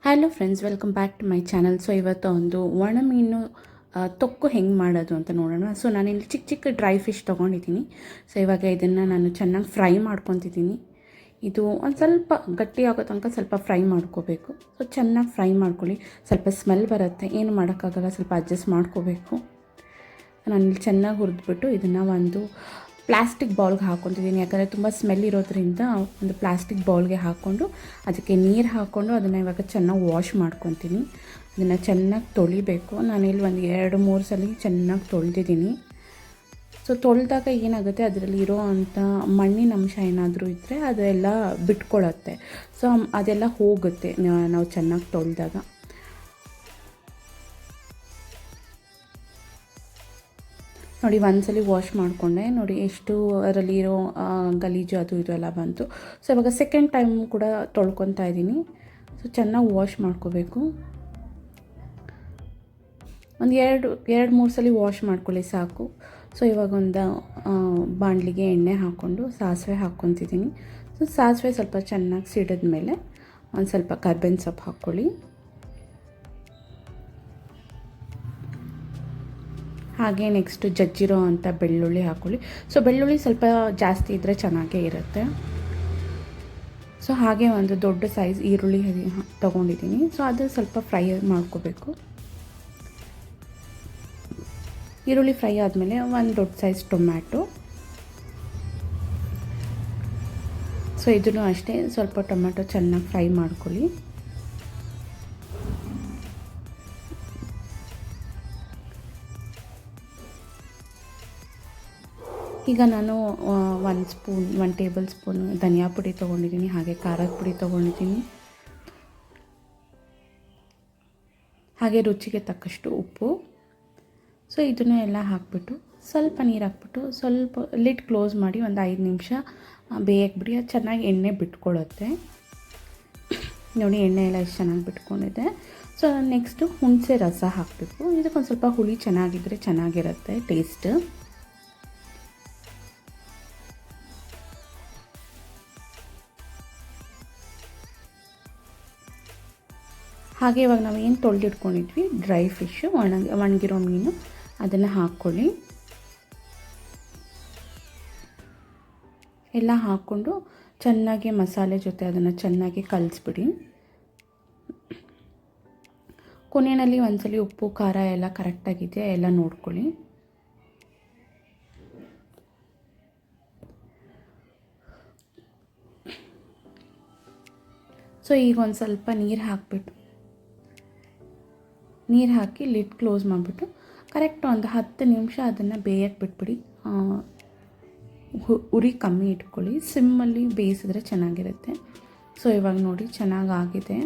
Hello friends, welcome back to my channel. So ಇವತ್ತು ಒಂದು ಒಣ ಮೀನು ತೊಕ್ಕು ಹೆಂಗೆ ಮಾಡೋದು ಅಂತ ನೋಡೋಣ. ಸೊ ನಾನಿಲ್ಲಿ ಚಿಕ್ಕ ಚಿಕ್ಕ ಡ್ರೈ ಫಿಶ್ ತೊಗೊಂಡಿದ್ದೀನಿ. ಸೊ ಇವಾಗ ಇದನ್ನು ನಾನು ಚೆನ್ನಾಗಿ ಫ್ರೈ ಮಾಡ್ಕೊತಿದ್ದೀನಿ. ಇದು ಒಂದು ಸ್ವಲ್ಪ ಗಟ್ಟಿ ಆಗೋ ತನಕ ಸ್ವಲ್ಪ ಫ್ರೈ ಮಾಡ್ಕೋಬೇಕು. ಸೊ ಚೆನ್ನಾಗಿ ಫ್ರೈ ಮಾಡ್ಕೊಳ್ಳಿ. ಸ್ವಲ್ಪ ಸ್ಮೆಲ್ ಬರುತ್ತೆ, ಏನು ಮಾಡೋಕ್ಕಾಗಲ್ಲ, ಸ್ವಲ್ಪ ಅಡ್ಜಸ್ಟ್ ಮಾಡ್ಕೋಬೇಕು. ನಾನಿಲ್ಲಿ ಚೆನ್ನಾಗಿ ಹುರಿದ್ಬಿಟ್ಟು ಇದನ್ನು ಒಂದು ಪ್ಲಾಸ್ಟಿಕ್ ಬೌಲ್ಗೆ ಹಾಕ್ಕೊತಿದ್ದೀನಿ. ಯಾಕಂದರೆ ತುಂಬ ಸ್ಮೆಲ್ ಇರೋದ್ರಿಂದ ಒಂದು ಪ್ಲಾಸ್ಟಿಕ್ ಬೌಲ್ಗೆ ಹಾಕ್ಕೊಂಡು ಅದಕ್ಕೆ ನೀರು ಹಾಕ್ಕೊಂಡು ಅದನ್ನು ಇವಾಗ ಚೆನ್ನಾಗಿ ವಾಶ್ ಮಾಡ್ಕೊತೀನಿ. ಅದನ್ನು ಚೆನ್ನಾಗಿ ತೊಳಿಬೇಕು. ನಾನಿಲ್ಲಿ ಒಂದು 2-3 ಸಲ ಚೆನ್ನಾಗಿ ತೊಳೆದಿದ್ದೀನಿ. ಸೊ ತೊಳೆದಾಗ ಏನಾಗುತ್ತೆ, ಅದರಲ್ಲಿ ಇರೋ ಅಂಥ ಮಣ್ಣಿನ ಅಂಶ ಏನಾದರೂ ಇದ್ದರೆ ಅದೆಲ್ಲ ಬಿಟ್ಕೊಳ್ಳುತ್ತೆ. ಸೊ ಅದೆಲ್ಲ ಹೋಗುತ್ತೆ ನಾವು ಚೆನ್ನಾಗಿ ತೊಳೆದಾಗ. ನೋಡಿ, ಒಂದ್ಸಲಿ ವಾಶ್ ಮಾಡಿಕೊಂಡೆ. ನೋಡಿ ಎಷ್ಟು ಅದರಲ್ಲಿರೋ ಗಲೀಜು ಅದು ಇದು ಎಲ್ಲ ಬಂತು. ಸೊ ಇವಾಗ ಸೆಕೆಂಡ್ ಟೈಮ್ ಕೂಡ ತೊಳ್ಕೊತಾ ಇದ್ದೀನಿ. ಸೊ ಚೆನ್ನಾಗಿ ವಾಶ್ ಮಾಡ್ಕೋಬೇಕು. ಒಂದು 2-3 ಸಲ ವಾಶ್ ಮಾಡ್ಕೊಳ್ಳಿ ಸಾಕು. ಸೊ ಇವಾಗ ಒಂದು ಬಾಣಲಿಗೆ ಎಣ್ಣೆ ಹಾಕ್ಕೊಂಡು ಸಾಸಿವೆ ಹಾಕ್ಕೊತಿದ್ದೀನಿ. ಸೊ ಸಾಸಿವೆ ಸ್ವಲ್ಪ ಚೆನ್ನಾಗಿ ಸಿಡಿದ ಮೇಲೆ ಒಂದು ಸ್ವಲ್ಪ ಕರ್ಬೇವಿನ ಸೊಪ್ಪು ಹಾಕ್ಕೊಳ್ಳಿ. ಹಾಗೆ ನೆಕ್ಸ್ಟು ಜಜ್ಜಿರೋ ಅಂಥ ಬೆಳ್ಳುಳ್ಳಿ ಹಾಕ್ಕೊಳ್ಳಿ. ಸೊ ಬೆಳ್ಳುಳ್ಳಿ ಸ್ವಲ್ಪ ಜಾಸ್ತಿ ಇದ್ದರೆ ಚೆನ್ನಾಗೇ ಇರುತ್ತೆ. ಸೊ ಹಾಗೆ ಒಂದು ದೊಡ್ಡ ಸೈಜ್ ಈರುಳ್ಳಿ ತೊಗೊಂಡಿದ್ದೀನಿ. ಸೊ ಅದು ಸ್ವಲ್ಪ ಫ್ರೈ ಮಾಡ್ಕೋಬೇಕು. ಈರುಳ್ಳಿ ಫ್ರೈ ಆದಮೇಲೆ ಒಂದು ದೊಡ್ಡ ಸೈಜ್ ಟೊಮ್ಯಾಟೊ. ಸೊ ಇದನ್ನು ಅಷ್ಟೇ ಸ್ವಲ್ಪ ಟೊಮ್ಯಾಟೊ ಚೆನ್ನಾಗಿ ಫ್ರೈ ಮಾಡ್ಕೊಳ್ಳಿ. ಈಗ ನಾನು 1 ಟೇಬಲ್ ಸ್ಪೂನ್ ಧನಿಯಾ ಪುಡಿ ತೊಗೊಂಡಿದ್ದೀನಿ. ಹಾಗೆ ಖಾರದ ಪುಡಿ ತೊಗೊಂಡಿದ್ದೀನಿ. ಹಾಗೆ ರುಚಿಗೆ ತಕ್ಕಷ್ಟು ಉಪ್ಪು. ಸೊ ಇದನ್ನು ಎಲ್ಲ ಹಾಕ್ಬಿಟ್ಟು ಸ್ವಲ್ಪ ನೀರು ಹಾಕ್ಬಿಟ್ಟು ಸ್ವಲ್ಪ ಲಿಡ್ ಕ್ಲೋಸ್ ಮಾಡಿ ಒಂದು 5 ನಿಮಿಷ ಬೇಯಕ್ಕೆ ಬಿಡಿ. ಅದು ಚೆನ್ನಾಗಿ ಎಣ್ಣೆ ಬಿಟ್ಕೊಳ್ಳುತ್ತೆ. ನೋಡಿ, ಎಣ್ಣೆ ಎಲ್ಲ ಎಷ್ಟು ಚೆನ್ನಾಗಿ ಬಿಟ್ಕೊಂಡಿದೆ. ಸೊ ನೆಕ್ಸ್ಟು ಹುಣಸೆ ರಸ ಹಾಕಬೇಕು. ಇದಕ್ಕೊಂದು ಸ್ವಲ್ಪ ಹುಳಿ ಚೆನ್ನಾಗಿದ್ದರೆ ಚೆನ್ನಾಗಿರುತ್ತೆ ಟೇಸ್ಟ್. ಹಾಗೆ ಇವಾಗ ನಾವು ಏನು ತೊಳೆದಿಟ್ಕೊಂಡಿದ್ವಿ ಡ್ರೈ ಫಿಶ್ಶು, ಒಣಗಿರೋ ಮೀನು, ಅದನ್ನು ಹಾಕ್ಕೊಳ್ಳಿ. ಎಲ್ಲ ಹಾಕ್ಕೊಂಡು ಚೆನ್ನಾಗಿ ಮಸಾಲೆ ಜೊತೆ ಅದನ್ನು ಚೆನ್ನಾಗಿ ಕಲಿಸ್ಬಿಡಿ. ಕೊನೆಯಲ್ಲಿ ಒಂದ್ಸಲಿ ಉಪ್ಪು ಖಾರ ಎಲ್ಲ ಕರೆಕ್ಟಾಗಿದೆ ಎಲ್ಲ ನೋಡ್ಕೊಳ್ಳಿ. ಸೊ ಈಗ ಒಂದು ಸ್ವಲ್ಪ ನೀರು ಹಾಕಿ ಲಿಡ್ ಕ್ಲೋಸ್ ಮಾಡಿಬಿಟ್ಟು ಕರೆಕ್ಟ್ ಒಂದು 10 ನಿಮಿಷ ಅದನ್ನು ಬೇಯಕ್ಕೆ ಬಿಟ್ಬಿಡಿ. ಉರಿ ಕಮ್ಮಿ ಇಟ್ಕೊಳ್ಳಿ, ಸಿಮ್ಮಲ್ಲಿ ಬೇಯಿಸಿದ್ರೆ ಚೆನ್ನಾಗಿರುತ್ತೆ. ಸೊ ಇವಾಗ ನೋಡಿ ಚೆನ್ನಾಗಾಗಿದೆ,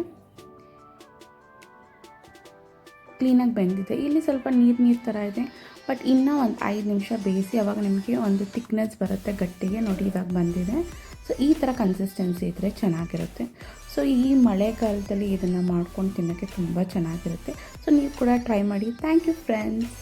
ಕ್ಲೀನಾಗಿ ಬೆಂದಿದೆ. ಇಲ್ಲಿ ಸ್ವಲ್ಪ ನೀರು ಥರ ಇದೆ, ಬಟ್ ಇನ್ನೂ ಒಂದು 5 ನಿಮಿಷ ಬೇಯಿಸಿ ಆವಾಗ ನಿಮಗೆ ಒಂದು ಥಿಕ್ನೆಸ್ ಬರುತ್ತೆ ಗಟ್ಟಿಗೆ. ನೋಡಿ ಇವಾಗ ಬಂದಿದೆ. ಸೊ ಈ ಥರ ಕನ್ಸಿಸ್ಟೆನ್ಸಿ ಇದ್ದರೆ ಚೆನ್ನಾಗಿರುತ್ತೆ. ಸೊ ಈ ಮಳೆಗಾಲದಲ್ಲಿ ಇದನ್ನು ಮಾಡ್ಕೊಂಡು ತಿನ್ನೋಕ್ಕೆ ತುಂಬ ಚೆನ್ನಾಗಿರುತ್ತೆ. ಸೊ ನೀವು ಕೂಡ ಟ್ರೈ ಮಾಡಿ. Thank you friends.